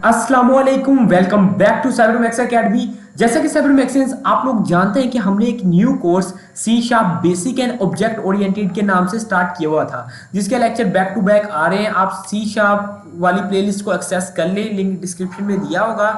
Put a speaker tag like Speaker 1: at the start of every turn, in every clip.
Speaker 1: अस्सलामुअलैकुम, welcome back to साइबरमैक्स academy. जैसा कि साइबरमैक्स आप लोग जानते हैं कि हमने एक new course C sharp basic and object oriented के नाम से स्टार्ट किया हुआ था, जिसके लेक्चर बैक टू बैक आ रहे हैं। आप सी शार्प वाली प्लेलिस्ट को एक्सेस कर लें, लिंक डिस्क्रिप्शन में दिया होगा।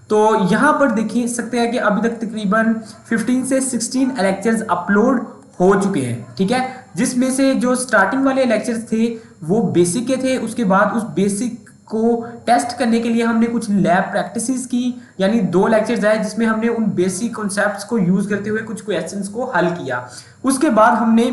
Speaker 1: तो यहाँ पर देख सकते हैं कि अभी तक तकरीबन 15 से 16 लेक्चर्स अपलोड हो चुके हैं, ठीक है। जिसमें से जो स्टार्टिंग वाले लेक्चर्स थे वो बेसिक के थे। उसके बाद उस बेसिक को टेस्ट करने के लिए हमने कुछ लैब प्रैक्टिसेस की, यानी 2 लेक्चर्स आए जिसमें हमने उन बेसिक कॉन्सेप्ट्स को यूज करते हुए कुछ क्वेश्चंस को हल किया। उसके बाद हमने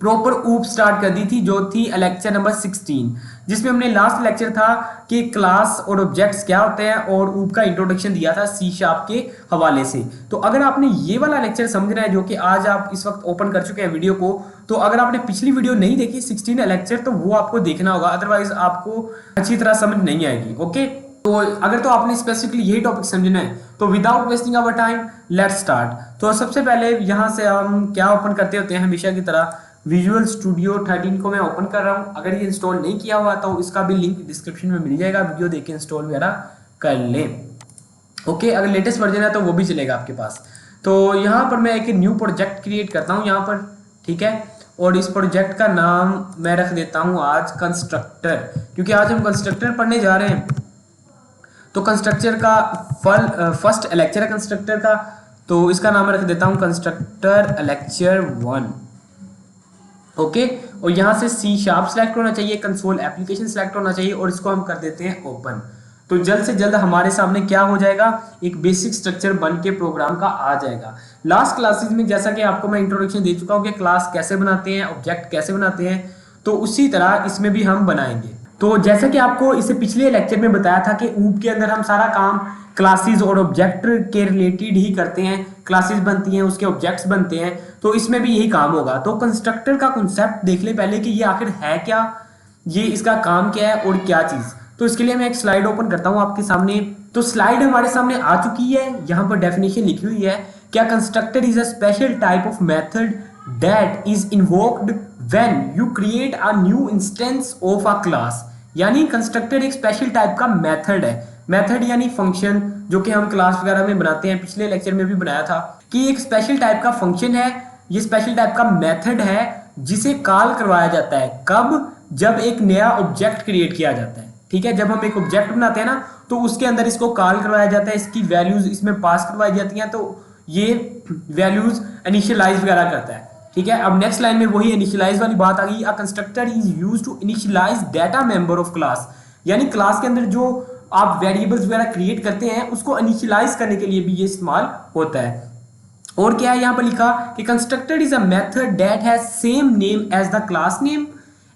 Speaker 1: प्रॉपर ऊप स्टार्ट कर दी थी, जो थी लेक्चर नंबर 16, जिसमें हमने लास्ट लेक्चर था कि क्लास और ऑब्जेक्ट्स क्या होते हैं, और ऊप का इंट्रोडक्शन दिया था सी शार्प के हवाले से। तो अगर आपने ये वाला लेक्चर समझना है, जो कि आज आप इस वक्त ओपन कर चुके हैं वीडियो को, तो अगर आपने पिछली वीडियो नहीं देखी 16 लेक्चर, तो वो आपको देखना होगा, अदरवाइज आपको अच्छी तरह समझ नहीं आएगी। ओके, तो अगर तो आपने स्पेसिफिकली यही टॉपिक समझना है, तो without wasting our time let's start. तो सबसे पहले यहाँ से हम क्या ओपन करते होते हैं हमेशा की तरह, विजुअल स्टूडियो 13 को मैं ओपन कर रहा हूँ। अगर ये इंस्टॉल नहीं किया हुआ तो इसका भी लिंक डिस्क्रिप्शन में मिल जाएगा, वीडियो देख के इंस्टॉल वगैरह कर लें। ओके, अगर लेटेस्ट वर्जन है तो वो भी चलेगा आपके पास। तो यहाँ पर मैं एक न्यू प्रोजेक्ट क्रिएट करता हूँ यहाँ पर, ठीक है। और इस प्रोजेक्ट का नाम मैं रख देता हूँ आज कंस्ट्रक्टर, क्योंकि आज हम कंस्ट्रक्टर पढ़ने जा रहे हैं। तो कंस्ट्रक्टर का फर्स्ट लेक्चर है कंस्ट्रक्टर का, तो इसका नाम मैं रख देता हूँ कंस्ट्रक्टर लेक्चर 1। ओके, और यहाँ से सी शार्प सेलेक्ट होना चाहिए, कंसोल एप्लीकेशन सेलेक्ट होना चाहिए, और इसको हम कर देते हैं ओपन। तो जल्द से जल्द हमारे सामने क्या हो जाएगा, एक बेसिक स्ट्रक्चर बन के प्रोग्राम का आ जाएगा। लास्ट क्लासेस में जैसा कि आपको मैं इंट्रोडक्शन दे चुका हूँ कि क्लास कैसे बनाते हैं, ऑब्जेक्ट कैसे बनाते हैं, तो उसी तरह इसमें भी हम बनाएंगे। तो जैसा कि आपको इसे पिछले लेक्चर में बताया था कि ऊप के अंदर हम सारा काम क्लासेस और ऑब्जेक्ट के रिलेटेड ही करते हैं। क्लासेस बनती हैं, उसके ऑब्जेक्ट्स बनते हैं, तो इसमें भी यही काम होगा। तो कंस्ट्रक्टर का कॉन्सेप्ट देख ले पहले कि ये आखिर है क्या, ये इसका काम क्या है और क्या चीज। तो इसके लिए मैं एक स्लाइड ओपन करता हूं आपके सामने। तो स्लाइड हमारे सामने आ चुकी है, यहाँ पर डेफिनेशन लिखी हुई है, क्या constructor is a special type of method that is invoked when you create a new instance of a class. यानी कंस्ट्रक्टर एक स्पेशल टाइप का मेथड है। मेथड यानी फंक्शन, जो कि हम क्लास वगैरह में बनाते हैं, पिछले लेक्चर में भी बनाया था कि एक स्पेशल टाइप का फंक्शन है, ये स्पेशल टाइप का मेथड है जिसे कॉल करवाया जाता है। कब? जब एक नया ऑब्जेक्ट क्रिएट किया जाता है, ठीक है। जब हम एक ऑब्जेक्ट बनाते हैं ना, तो उसके अंदर इसको कॉल करवाया जाता है, इसकी वैल्यूज इसमें पास करवाई जाती हैं, तो ये वैल्यूज इनिशियलाइज वगैरह करता है, ठीक है। अब नेक्स्ट लाइन में वही इनिशियलाइज वाली बात आ गई। A constructor is used to initialize data member of class, यानी क्लास के अंदर जो आप वेरिएबल्स वगैरह क्रिएट करते हैं उसको इनिशियलाइज करने के लिए भी ये इस्तेमाल होता है। और क्या है यहाँ पर लिखा कि constructor is a method that has same name as the class name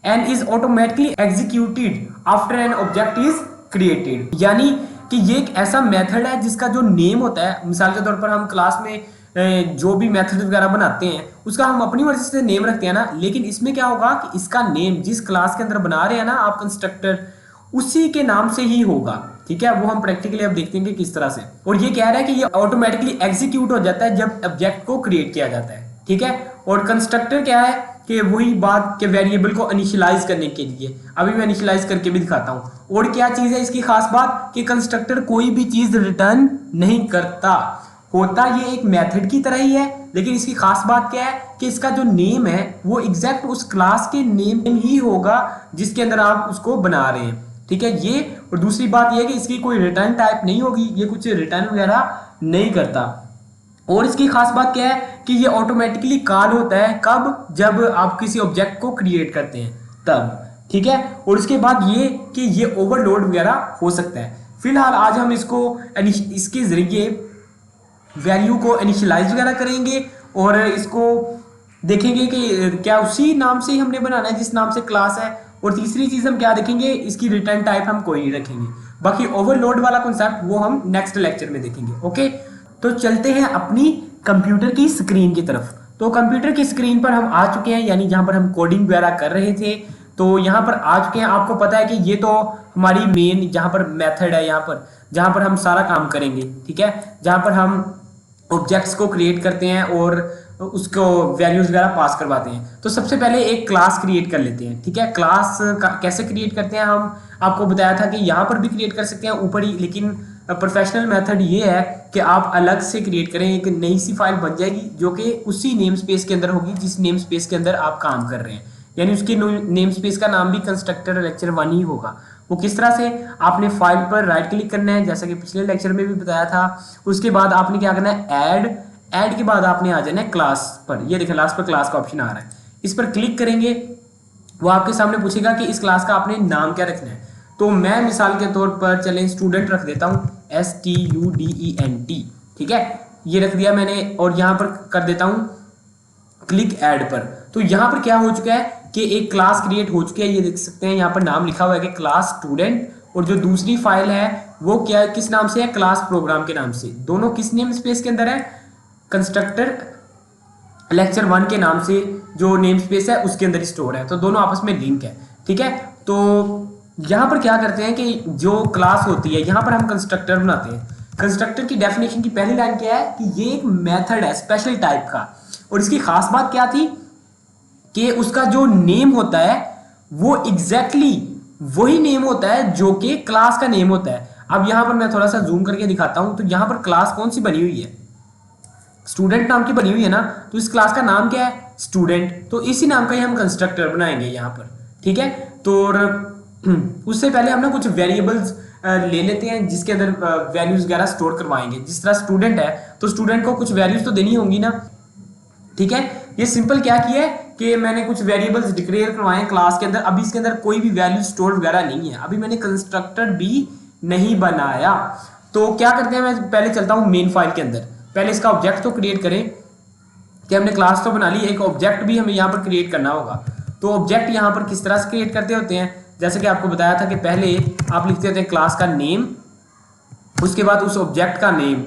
Speaker 1: and is automatically executed after an object is created. यानी कि ये एक ऐसा मेथड है जिसका जो नेम होता है, मिसाल के तौर पर हम क्लास में जो भी मेथड वगैरह बनाते हैं उसका हम अपनी मर्जी से नेम रखते हैं ना, लेकिन इसमें क्या होगा कि इसका नेम जिस क्लास के अंदर बना रहे हैं ना आप कंस्ट्रक्टर, उसी के नाम से ही होगा, ठीक है। वो हम प्रैक्टिकली अब देखते हैं कि किस तरह से। और ये कह रहा है कि ये ऑटोमेटिकली एग्जीक्यूट हो जाता है जब ऑब्जेक्ट को क्रिएट किया जाता है, ठीक है। और कंस्ट्रक्टर क्या है कि वही बात के वेरिएबल को इनिशियलाइज करने के लिए, अभी मैं इनिशियलाइज करके भी दिखाता हूं। और क्या चीज है इसकी खास बात कि कंस्ट्रक्टर कोई भी चीज रिटर्न नहीं करता, होता ये एक मेथड की तरह ही है, लेकिन इसकी खास बात क्या है कि इसका जो नेम है वो एग्जैक्ट उस क्लास के नेम ही होगा जिसके अंदर आप उसको बना रहे हैं, ठीक है ये। और दूसरी बात ये है कि इसकी कोई रिटर्न टाइप नहीं होगी, ये कुछ रिटर्न वगैरह नहीं करता। और इसकी खास बात क्या है कि ये ऑटोमेटिकली कॉल होता है कब? जब आप किसी ऑब्जेक्ट को क्रिएट करते हैं तब, ठीक है। और इसके बाद ये कि ये ओवरलोड वगैरह हो सकता है। फिलहाल आज हम इसको इसके जरिए वैल्यू को इनिशियलाइज वगैरह करेंगे और इसको देखेंगे कि क्या उसी नाम से ही हमने बनाना है जिस नाम से क्लास है। और तीसरी चीज हम क्या देखेंगे, इसकी रिटर्न टाइप हम कोई नहीं रखेंगे। बाकी ओवरलोड वाला कॉन्सेप्ट वो हम नेक्स्ट लेक्चर में देखेंगे। ओके, तो चलते हैं अपनी कंप्यूटर की स्क्रीन की तरफ। तो कंप्यूटर की स्क्रीन पर हम आ चुके हैं, यानी जहां पर हम कोडिंग वगैरह कर रहे थे, तो यहाँ पर आ चुके हैं। आपको पता है कि ये तो हमारी मेन जहां पर मेथड है, यहाँ पर जहां पर हम सारा काम करेंगे, ठीक है, जहां पर हम ऑब्जेक्ट्स को क्रिएट करते हैं और उसको वैल्यूज वगैरह पास करवाते हैं। तो सबसे पहले एक क्लास क्रिएट कर लेते हैं, ठीक है। क्लास कैसे क्रिएट करते हैं हम, आपको बताया था कि यहाँ पर भी क्रिएट कर सकते हैं ऊपर ही, लेकिन प्रोफेशनल मेथड ये है कि आप अलग से क्रिएट करें, एक नई सी फाइल बन जाएगी जो कि उसी नेम स्पेस के अंदर होगी जिस नेम स्पेस के अंदर आप काम कर रहे हैं, यानी उसके नेम स्पेस का नाम भी कंस्ट्रक्टर लेक्चर 1 ही होगा। वो किस तरह से, आपने फाइल पर राइट क्लिक करना है जैसा कि पिछले लेक्चर में भी बताया था। उसके बाद आपने क्या करना है, ऐड के बाद आपने आ जाना है क्लास पर। ये देखिए लास्ट पर क्लास का ऑप्शन आ रहा है, इस पर क्लिक करेंगे, वो आपके सामने पूछेगा कि इस क्लास का आपने नाम क्या रखना है। तो मैं मिसाल के तौर पर चलें स्टूडेंट रख देता हूँ, STUDENT, ठीक है, ये रख दिया मैंने, और यहाँ पर कर देता हूँ क्लिक ऐड पर। तो यहाँ पर क्या हो चुका है कि एक क्लास क्रिएट हो चुकी है, ये देख सकते हैं यहाँ पर नाम लिखा हुआ है कि क्लास स्टूडेंट, और जो दूसरी फाइल है वो क्या, किस नाम से है, क्लास प्रोग्राम के नाम से। दोनों किस नेम स्पेस के अंदर है, कंस्ट्रक्टर लेक्चर 1 के नाम से जो नेम स्पेस है उसके अंदर स्टोर है, तो दोनों आपस में लिंक है, ठीक है। तो यहाँ पर क्या करते हैं कि जो क्लास होती है, यहाँ पर हम कंस्ट्रक्टर बनाते हैं। कंस्ट्रक्टर की डेफिनेशन की पहली लाइन क्या है कि ये एक मेथड है स्पेशल टाइप का, और इसकी खास बात क्या थी कि उसका जो नेम होता है वो एग्जैक्टली वही नेम होता है जो कि क्लास का नेम होता है। अब यहाँ पर मैं थोड़ा सा जूम करके दिखाता हूँ, तो यहाँ पर क्लास कौन सी बनी हुई है, स्टूडेंट नाम की बनी हुई है ना, तो इस क्लास का नाम क्या है, स्टूडेंट, तो इसी नाम का ही हम कंस्ट्रक्टर बनाएंगे यहाँ पर, ठीक है। तो उससे पहले हम ना कुछ वेरिएबल्स ले लेते हैं जिसके अंदर वैल्यूज वगैरह स्टोर करवाएंगे। जिस तरह स्टूडेंट है तो स्टूडेंट को कुछ वैल्यूज तो देनी होंगी ना, ठीक है। ये सिंपल क्या किया है कि मैंने कुछ वेरिएबल्स डिक्लेयर करवाए हैं क्लास के अंदर। अभी इसके अंदर कोई भी वैल्यू स्टोर वगैरह नहीं है, अभी मैंने कंस्ट्रक्टर भी नहीं बनाया। तो क्या करते हैं, मैं पहले चलता हूँ मेन फाइल के अंदर, पहले इसका ऑब्जेक्ट तो क्रिएट करें कि हमने क्लास तो बना ली, एक ऑब्जेक्ट भी हमें यहाँ पर क्रिएट करना होगा। तो ऑब्जेक्ट यहाँ पर किस तरह से क्रिएट करते होते हैं, जैसे कि आपको बताया था कि पहले आप लिखते होते हैं क्लास का नेम, उसके बाद उस ऑब्जेक्ट का नेम,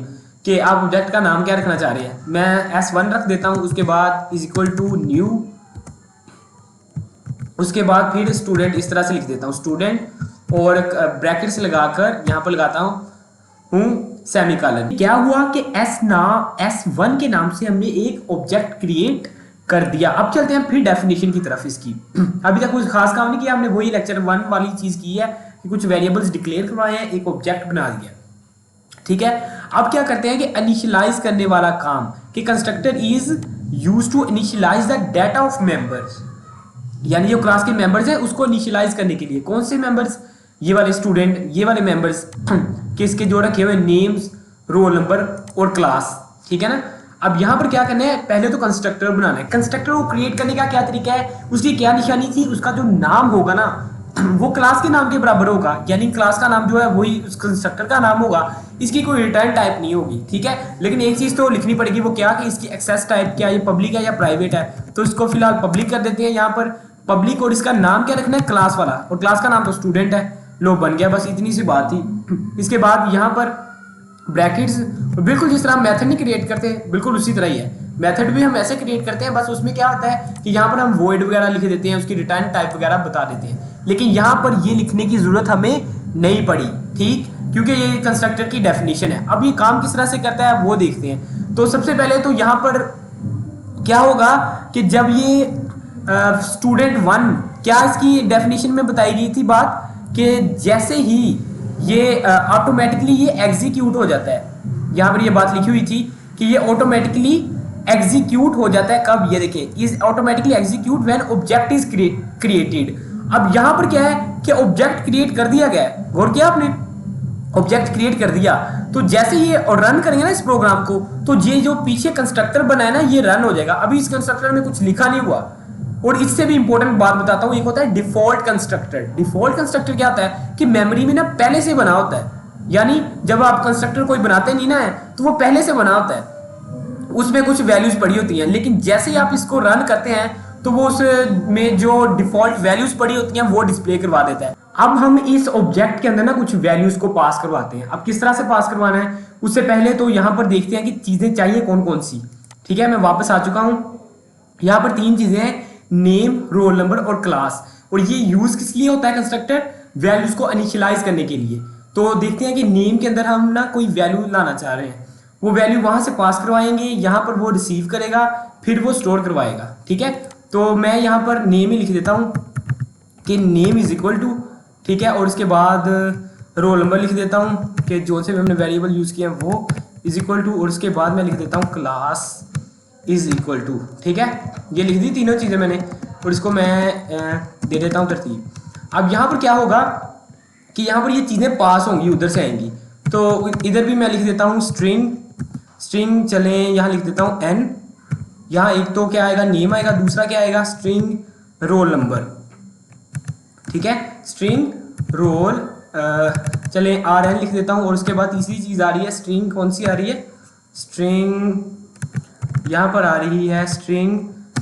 Speaker 1: कि आप ऑब्जेक्ट का नाम क्या रखना चाह रहे हैं। मैं S1 रख देता हूँ, उसके बाद इज इक्वल टू न्यू, उसके बाद फिर स्टूडेंट इस तरह से लिख देता हूँ स्टूडेंट, और ब्रैकेट्स लगाकर यहाँ पर लगाता हूँ सेमीकोलन। क्या हुआ कि S1 के नाम से हमने एक ऑब्जेक्ट क्रिएट कर दिया। अब चलते हैं फिर डेफिनेशन की तरफ इसकी। अभी तक कुछ खास काम नहीं किया हमने, वही लेक्चर 1 वाली चीज की है कि कुछ वेरिएबल्स डिक्लेयर करवाए हैं, एक ऑब्जेक्ट बना दिया, ठीक है। अब क्या करते हैं कि इनिशियलाइज करने वाला काम, कि constructor is used to initialize the data of members, यानी जो क्लास के मेंबर्स हैं उसको इनिशियलाइज करने के लिए। कौन से मेंबर्स, ये वाले स्टूडेंट, ये वाले मेंबर्स किसके जो रखे हुए नेम्स, रोल नंबर और क्लास, ठीक है ना। अब यहाँ पर क्या करना है, पहले तो कंस्ट्रक्टर बनाना है। कंस्ट्रक्टर को क्रिएट करने का क्या तरीका है, उसकी क्या निशानी थी, उसका जो नाम होगा ना वो क्लास के नाम के बराबर होगा, यानी क्लास का नाम जो है वही उस कंस्ट्रक्टर का नाम होगा, इसकी कोई रिटर्न टाइप नहीं होगी, ठीक है। लेकिन एक चीज तो लिखनी पड़ेगी, वो क्या, कि इसकी एक्सेस टाइप क्या, ये पब्लिक है या प्राइवेट है। तो इसको फिलहाल पब्लिक कर देते हैं यहाँ पर पब्लिक, और इसका नाम क्या रखना है, क्लास वाला, और क्लास का नाम तो स्टूडेंट है। लो बन गया, बस इतनी सी बात थी। इसके बाद यहाँ पर ब्रैकेट्स, बिल्कुल जिस तरह हम मेथड नहीं क्रिएट करते बिल्कुल उसी तरह ही है, मेथड भी हम ऐसे क्रिएट करते हैं, बस उसमें क्या होता है कि यहाँ पर हम वॉइड वगैरह लिख देते हैं, उसकी रिटर्न टाइप वगैरह बता देते हैं, लेकिन यहाँ पर ये लिखने की जरूरत हमें नहीं पड़ी, ठीक, क्योंकि ये कंस्ट्रक्टर की डेफिनेशन है। अब ये काम किस तरह से करता है वो देखते हैं। तो सबसे पहले तो यहाँ पर क्या होगा कि जब ये स्टूडेंट 1, क्या इसकी डेफिनेशन में बताई गई थी बात कि जैसे ही ये ऑटोमेटिकली ये एग्जीक्यूट हो जाता है, यहाँ पर ये बात लिखी हुई थी कि ये ऑटोमेटिकली एग्जीक्यूट हो जाता है। कब, ये देखिए, is automatically execute when object is created. अब यहाँ पर क्या है कि ऑब्जेक्ट क्रिएट कर दिया गया है, गौर किया आपने, ऑब्जेक्ट क्रिएट कर दिया, तो जैसे ये और रन करेंगे ना इस प्रोग्राम को, तो ये जो पीछे कंस्ट्रक्टर बनाया ना ये रन हो जाएगा। अभी इस कंस्ट्रक्टर में कुछ लिखा नहीं हुआ। और इससे भी इंपॉर्टेंट बात बताता हूं, एक होता है डिफॉल्ट कंस्ट्रक्टर। डिफॉल्ट कंस्ट्रक्टर क्या होता है कि मेमोरी में ना पहले से बना होता है, यानी जब आप कंस्ट्रक्टर कोई बनाते नहीं ना है तो वो पहले से बना होता है, उसमें कुछ वैल्यूज पड़ी होती हैं, लेकिन जैसे ही आप इसको रन करते हैं तो वो उसमें जो डिफॉल्ट वैल्यूज पड़ी होती हैं वो डिस्प्ले करवा देता है। अब हम इस ऑब्जेक्ट के अंदर ना कुछ वैल्यूज को पास करवाते हैं। अब किस तरह से पास करवाना है, उससे पहले तो यहाँ पर देखते हैं कि चीजें चाहिए कौन कौन सी, ठीक है। मैं वापस आ चुका हूँ, यहाँ पर 3 चीजें हैं, नेम, रोल नंबर और क्लास। और ये यूज किस लिए होता है कंस्ट्रक्टर, वैल्यूज को इनिशियलाइज करने के लिए। तो देखते हैं कि नेम के अंदर हम ना कोई वैल्यू लाना चाह रहे हैं, वो वैल्यू वहां से पास करवाएंगे, यहाँ पर वो रिसीव करेगा, फिर वो स्टोर करवाएगा, ठीक है। तो मैं यहाँ पर नेम ही लिख देता हूँ कि नेम इज इक्वल टू, ठीक है। और उसके बाद रोल नंबर लिख देता हूँ कि जो से भी हमने वेरिएबल यूज़ किया है वो इज इक्वल टू, और उसके बाद मैं लिख देता हूँ क्लास इज इक्वल टू। ठीक है, ये लिख दी तीनों चीज़ें मैंने, और इसको मैं दे देता हूँ तरतीब। अब यहाँ पर क्या होगा कि यहाँ पर ये चीज़ें पास होंगी, उधर से आएंगी। तो इधर भी मैं लिख देता हूँ स्ट्रिंग, स्ट्रिंग चले यहाँ लिख देता हूँ n, यहाँ एक तो क्या आएगा नेम आएगा, दूसरा क्या आएगा स्ट्रिंग रोल नंबर। ठीक है, स्ट्रिंग रोल चले rn लिख देता हूँ, और उसके बाद तीसरी चीज़ आ रही है स्ट्रिंग, कौन सी आ रही है, स्ट्रिंग यहाँ पर आ रही है स्ट्रिंग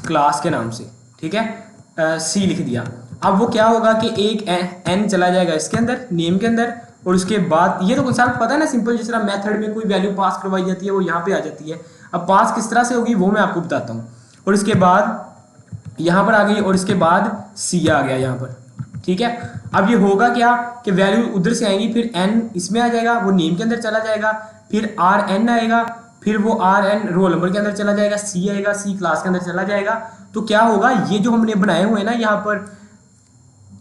Speaker 1: क्लास के नाम से। ठीक है, सी लिख दिया। अब वो क्या होगा कि एक n चला जाएगा इसके अंदर, नेम के अंदर, और उसके बाद ये तो कॉन्सेप्ट पता है ना, सिंपल जिस तरह मेथड में कोई वैल्यू पास करवाई जाती है वो यहाँ पे आ जाती है। अब पास किस तरह से होगी वो मैं आपको बताता हूँ। और इसके बाद यहाँ पर आ गई, और इसके बाद सी आ गया यहाँ पर। ठीक है, अब ये होगा क्या कि वैल्यू उधर से आएंगी, फिर n इसमें आ जाएगा, वो नेम के अंदर चला जाएगा, फिर rn आएगा, फिर वो rn रोल नंबर के अंदर चला जाएगा, c आएगा, c क्लास के अंदर चला जाएगा। तो क्या होगा, ये जो हमने बनाए हुए हैं ना यहाँ पर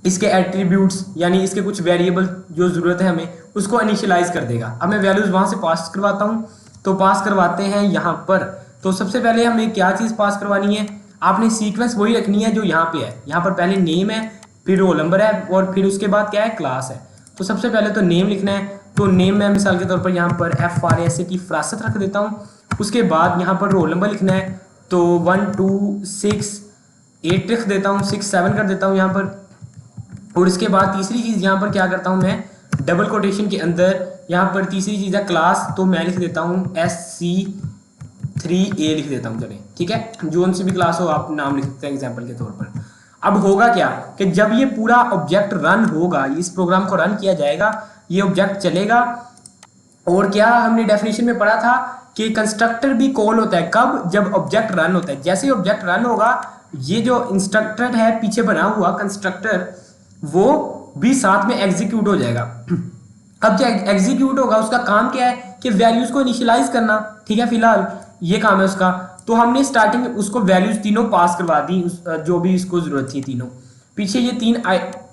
Speaker 1: इसके एट्रीब्यूट्स, यानी इसके कुछ वेरिएबल जो ज़रूरत है हमें, उसको इनिशियलाइज कर देगा। अब मैं वैल्यूज़ वहाँ से पास करवाता हूँ, तो पास करवाते हैं यहाँ पर। तो सबसे पहले हमें क्या चीज़ पास करवानी है, आपने सीक्वेंस वही रखनी है जो यहाँ पे है। यहाँ पर पहले नेम है, फिर रोल नंबर है, और फिर उसके बाद क्या है क्लास है। तो सबसे पहले तो नेम लिखना है, तो नेम मैं मिसाल के तौर पर यहाँ पर FRAST फरासत रख देता हूँ। उसके बाद यहाँ पर रोल नंबर लिखना है, तो 1 2 6 8 लिख देता हूँ, 6 7 कर देता हूँ यहाँ पर। और इसके बाद तीसरी चीज़ यहाँ पर क्या करता हूँ मैं, डबल कोटेशन के अंदर यहाँ पर तीसरी चीज़ है क्लास, तो मैं लिख देता हूँ SC3A लिख देता हूँ। चले ठीक है, जो से भी क्लास हो आप नाम लिख सकते हैं एग्जाम्पल के तौर पर। अब होगा क्या कि जब ये पूरा ऑब्जेक्ट रन होगा, इस प्रोग्राम को रन किया जाएगा, ये ऑब्जेक्ट चलेगा। और क्या हमने डेफिनेशन में पढ़ा था कि कंस्ट्रक्टर भी कॉल होता है कब, जब ऑब्जेक्ट रन होता है। जैसे ही ऑब्जेक्ट रन होगा, ये जो इंस्ट्रक्टर है पीछे बना हुआ कंस्ट्रक्टर, वो भी साथ में एग्जीक्यूट हो जाएगा। अब जो एग्जीक्यूट होगा उसका काम क्या है कि वैल्यूज को इनिशियलाइज करना। ठीक है, फिलहाल ये काम है उसका। तो हमने स्टार्टिंग में उसको वैल्यूज तीनों पास करवा दी, जो भी इसको जरूरत थी तीनों। पीछे ये 3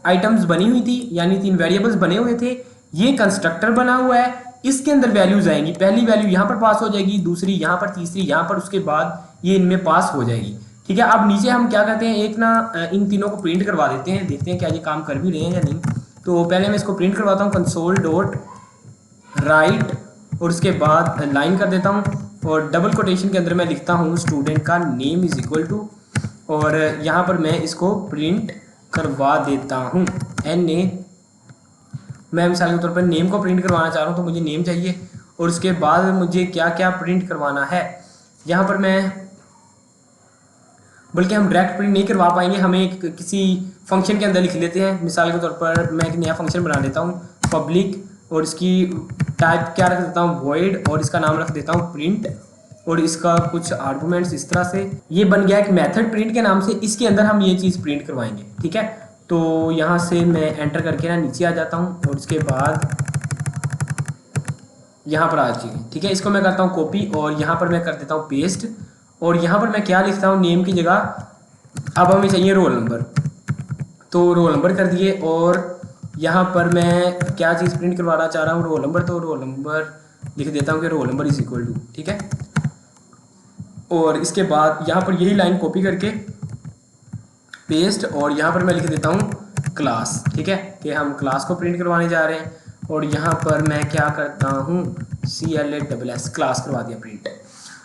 Speaker 1: आइटम्स बनी हुई थी, यानी 3 वेरिएबल्स बने हुए थे। ये कंस्ट्रक्टर बना हुआ है, इसके अंदर वैल्यूज आएंगी। पहली वैल्यू यहाँ पर पास हो जाएगी, दूसरी यहाँ पर, तीसरी यहाँ पर, उसके बाद ये इनमें पास हो जाएगी। ठीक है, अब नीचे हम क्या करते हैं, एक ना इन तीनों को प्रिंट करवा देते हैं, देखते हैं क्या ये काम कर भी रहे हैं या नहीं। तो पहले मैं इसको प्रिंट करवाता हूँ, कंसोल डॉट राइट, और उसके बाद लाइन कर देता हूँ, और डबल कोटेशन के अंदर मैं लिखता हूँ स्टूडेंट का नेम इज इक्वल टू, और यहाँ पर मैं इसको प्रिंट करवा देता हूँ NA। मैं मिसाल के तौर पर नेम को प्रिंट करवाना चाह रहा हूँ, तो मुझे नेम चाहिए। और उसके बाद मुझे क्या क्या प्रिंट करवाना है, यहाँ पर मैं, बल्कि हम डायरेक्ट प्रिंट नहीं करवा पाएंगे, हमें किसी फंक्शन के अंदर लिख लेते हैं। मिसाल के तौर पर मैं एक नया फंक्शन बना लेता हूँ पब्लिक, और इसकी टाइप क्या रख देता हूँ वॉइड, और इसका नाम रख देता हूँ प्रिंट, और इसका कुछ आर्गुमेंट्स इस तरह से। ये बन गया एक मेथड प्रिंट के नाम से, इसके अंदर हम ये चीज़ प्रिंट करवाएंगे। ठीक है, तो यहाँ से मैं एंटर करके ना नीचे आ जाता हूँ, और उसके बाद यहाँ पर आ जाइए। ठीक है, इसको मैं करता हूँ कॉपी, और यहाँ पर मैं कर देता हूँ पेस्ट। और यहाँ पर मैं क्या लिखता हूँ, नेम की जगह अब हमें चाहिए रोल नंबर, तो रोल नंबर कर दिए। और यहाँ पर मैं क्या चीज़ प्रिंट करवाना चाह रहा हूँ, रोल नंबर, तो रोल नंबर लिख देता हूँ कि roll number is equal to. ठीक है, और इसके बाद यहाँ पर यही लाइन कॉपी करके पेस्ट, और यहाँ पर मैं लिख देता हूँ क्लास। ठीक है, कि हम क्लास को प्रिंट करवाने जा रहे हैं। और यहाँ पर मैं क्या करता हूँ, CLASS क्लास करवा दिया प्रिंट।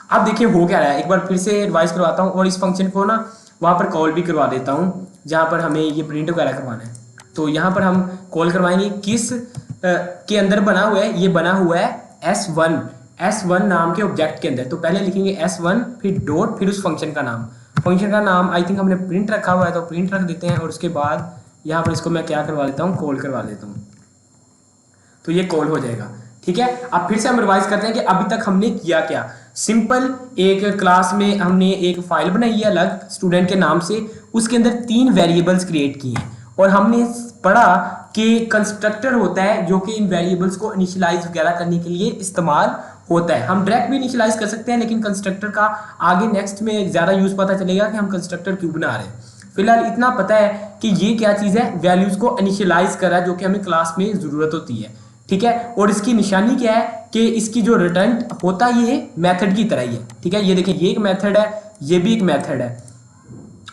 Speaker 1: अब देखिए हो क्या रहा है, एक बार फिर से रिवाइज करवाता हूँ, और इस फंक्शन को ना वहाँ पर कॉल भी करवा देता हूँ जहाँ पर हमें ये प्रिंट वगैरह करवाना है। तो यहाँ पर हम कॉल करवाएंगे किस के अंदर बना हुआ है, ये बना हुआ है S1 नाम के ऑब्जेक्ट के अंदर। तो पहले लिखेंगे S1, फिर डॉट, फिर उस फंक्शन का नाम। फंक्शन का नाम आई थिंक हमने प्रिंट रखा हुआ है, तो प्रिंट रख देते हैं। और उसके बाद यहाँ पर इसको मैं क्या करवा लेता हूँ, कॉल करवा लेता हूँ, तो ये कॉल हो जाएगा। ठीक है, अब फिर से हम रिवाइज करते हैं कि अभी तक हमने किया क्या। सिंपल एक क्लास में हमने एक फाइल बनाई है अलग स्टूडेंट के नाम से, उसके अंदर 3 वेरिएबल्स क्रिएट किए हैं, और हमने पढ़ा कि कंस्ट्रक्टर होता है जो कि इन वेरिएबल्स को इनिशियलाइज वगैरह करने के लिए इस्तेमाल होता है। हम डायरेक्ट भी इनिशियलाइज कर सकते हैं, लेकिन कंस्ट्रक्टर का आगे नेक्स्ट में ज़्यादा यूज़ पता चलेगा कि हम कंस्ट्रक्टर क्यों बना रहे हैं। फिलहाल इतना पता है कि ये क्या चीज़ है, वैल्यूज को इनिशियलाइज कर रहा है, जो कि हमें क्लास में ज़रूरत होती है। ठीक है, और इसकी निशानी क्या है कि इसकी जो रिटर्न होता ये मेथड की तरह ही है। ठीक है, ये देखिए ये एक मेथड है, ये भी एक मेथड है।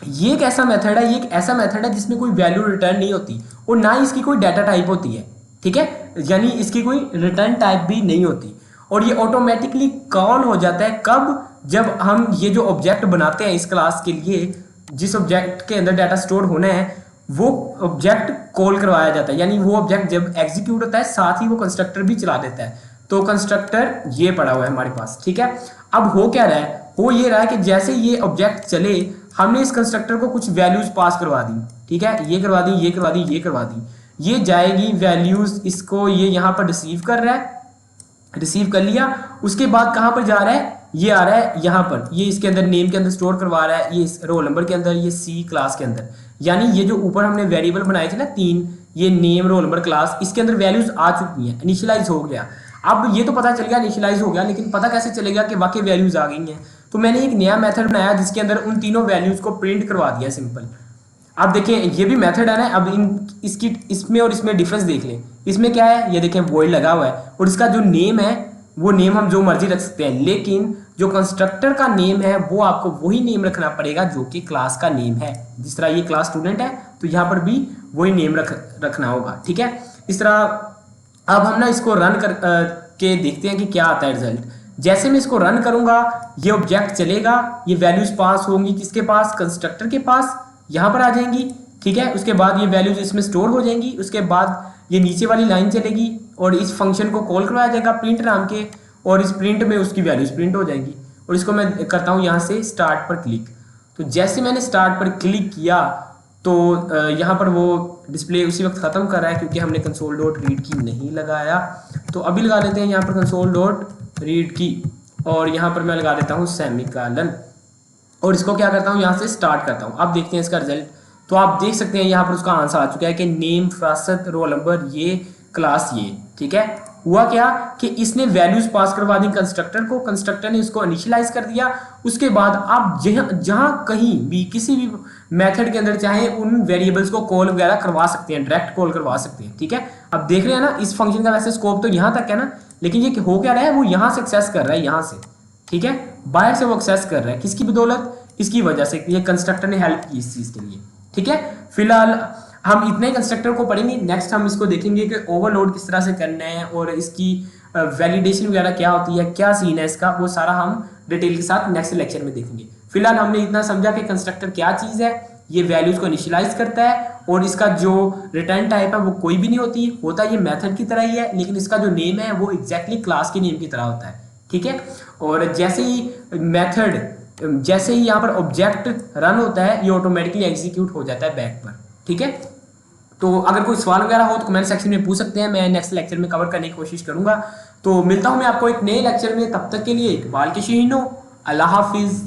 Speaker 1: ये एक ऐसा मेथड है, ये एक ऐसा मेथड है जिसमें कोई वैल्यू रिटर्न नहीं होती और ना ही इसकी कोई डाटा टाइप होती है। ठीक है, यानी इसकी कोई रिटर्न टाइप भी नहीं होती और ये ऑटोमेटिकली कॉल हो जाता है कब, जब हम ये जो ऑब्जेक्ट बनाते हैं इस क्लास के लिए, जिस ऑब्जेक्ट के अंदर डाटा स्टोर होना है वो ऑब्जेक्ट कॉल करवाया जाता है। यानी वो ऑब्जेक्ट जब एग्जीक्यूट होता है साथ ही वो कंस्ट्रक्टर भी चला देता है। तो कंस्ट्रक्टर ये पड़ा हुआ है हमारे पास। ठीक है, अब हो क्या रहा है, हो ये रहा है कि जैसे ये ऑब्जेक्ट चले हमने इस कंस्ट्रक्टर को कुछ वैल्यूज पास करवा दी। ठीक है, ये करवा दी, ये करवा दी, ये करवा दी, ये जाएगी वैल्यूज, इसको ये यहाँ पर रिसीव कर रहा है, रिसीव कर लिया। उसके बाद कहाँ पर जा रहा है, ये आ रहा है यहाँ पर, ये इसके अंदर नेम के अंदर स्टोर करवा रहा है, ये रोल नंबर के अंदर, ये सी क्लास के अंदर। यानी ये जो ऊपर हमने वेरिएबल बनाए थे ना 3, ये नेम रोल नंबर क्लास, इसके अंदर वैल्यूज आ चुकी हैं, इनिशियलाइज हो गया। अब ये तो पता चल गया इनिशियलाइज हो गया, लेकिन पता कैसे चलेगा कि वाकई वैल्यूज आ गई हैं। तो मैंने एक नया मेथड बनाया जिसके अंदर उन तीनों वैल्यूज को प्रिंट करवा दिया सिंपल। अब देखिए ये भी मेथड है ना, अब इसकी इसमें और इसमें डिफरेंस देख लें। इसमें क्या है, ये देखें वॉइड लगा हुआ है और इसका जो नेम है वो नेम हम जो मर्जी रख सकते हैं, लेकिन जो कंस्ट्रक्टर का नेम है वो आपको वही नेम रखना पड़ेगा जो कि क्लास का नेम है। जिस तरह ये क्लास स्टूडेंट है तो यहाँ पर भी वही नेम रखना होगा। ठीक है, इस तरह अब हम ना इसको रन के देखते हैं कि क्या आता है रिजल्ट। जैसे मैं इसको रन करूंगा ये ऑब्जेक्ट चलेगा, ये वैल्यूज पास होंगी किसके पास, कंस्ट्रक्टर के पास, यहाँ पर आ जाएंगी। ठीक है, उसके बाद ये वैल्यूज इसमें स्टोर हो जाएंगी। उसके बाद ये नीचे वाली लाइन चलेगी और इस फंक्शन को कॉल करवाया जाएगा प्रिंट नाम के, और इस प्रिंट में उसकी वैल्यूज प्रिंट हो जाएंगी। और इसको मैं करता हूँ यहाँ से स्टार्ट पर क्लिक। तो जैसे मैंने स्टार्ट पर क्लिक किया तो यहाँ पर वो डिस्प्ले उसी वक्त ख़त्म कर रहा है क्योंकि हमने कंसोल डॉट रीड की नहीं लगाया। तो अभी लगा लेते हैं यहाँ पर कंसोल डॉट रीड की, और यहाँ पर मैं लगा देता हूँ सेमीकोलन, और इसको क्या करता हूँ यहाँ से स्टार्ट करता हूँ। अब देखते हैं इसका रिजल्ट। तो आप देख सकते हैं यहाँ पर उसका आंसर आ चुका है कि नेम, फरासत, रोल नंबर, ये क्लास, ये। ठीक है, हुआ क्या कि इसने वैल्यूज पास करवा दी कंस्ट्रक्टर को, कंस्ट्रक्टर ने इसको इनिशियलाइज कर दिया। उसके बाद आप जहाँ कहीं भी किसी भी मेथड के अंदर चाहे उन वेरिएबल्स को कॉल वगैरह करवा सकते हैं, डायरेक्ट कॉल करवा सकते हैं। ठीक है, अब देख रहे हैं ना इस फंक्शन का वैसे स्कोप तो यहाँ तक है ना, लेकिन ये हो क्या रहा है, वो यहाँ से एक्सेस कर रहा है, यहाँ से। ठीक है, बाहर से वो एक्सेस कर रहा है, किसकी बदौलत, इसकी वजह से, ये कंस्ट्रक्टर ने हेल्प की इस चीज़ के लिए। ठीक है, फिलहाल हम इतने कंस्ट्रक्टर को पढ़ेंगे। नेक्स्ट हम इसको देखेंगे कि ओवरलोड किस तरह से करना है और इसकी वैलिडेशन वगैरह क्या होती है, क्या सीन है इसका, वो सारा हम डिटेल के साथ नेक्स्ट लेक्चर में देखेंगे। फिलहाल हमने इतना समझा कि कंस्ट्रक्टर क्या चीज़ है, ये वैल्यूज को इनिशियलाइज करता है और इसका जो रिटर्न टाइप है वो कोई भी नहीं होती, होता ये मेथड की तरह ही है, लेकिन इसका जो नेम है वो एग्जैक्टली क्लास के नेम की तरह होता है। ठीक है, और जैसे ही मेथड, जैसे ही यहाँ पर ऑब्जेक्ट रन होता है ये ऑटोमेटिकली एग्जीक्यूट हो जाता है बैक पर। ठीक है, तो अगर कोई सवाल वगैरह हो तो कमेंट सेक्शन में पूछ सकते हैं, मैं नेक्स्ट लेक्चर में कवर करने की कोशिश करूंगा। तो मिलता हूं मैं आपको एक नए लेक्चर में, तब तक के लिए इकबाल के शहीनों, अल्लाह हाफिज़।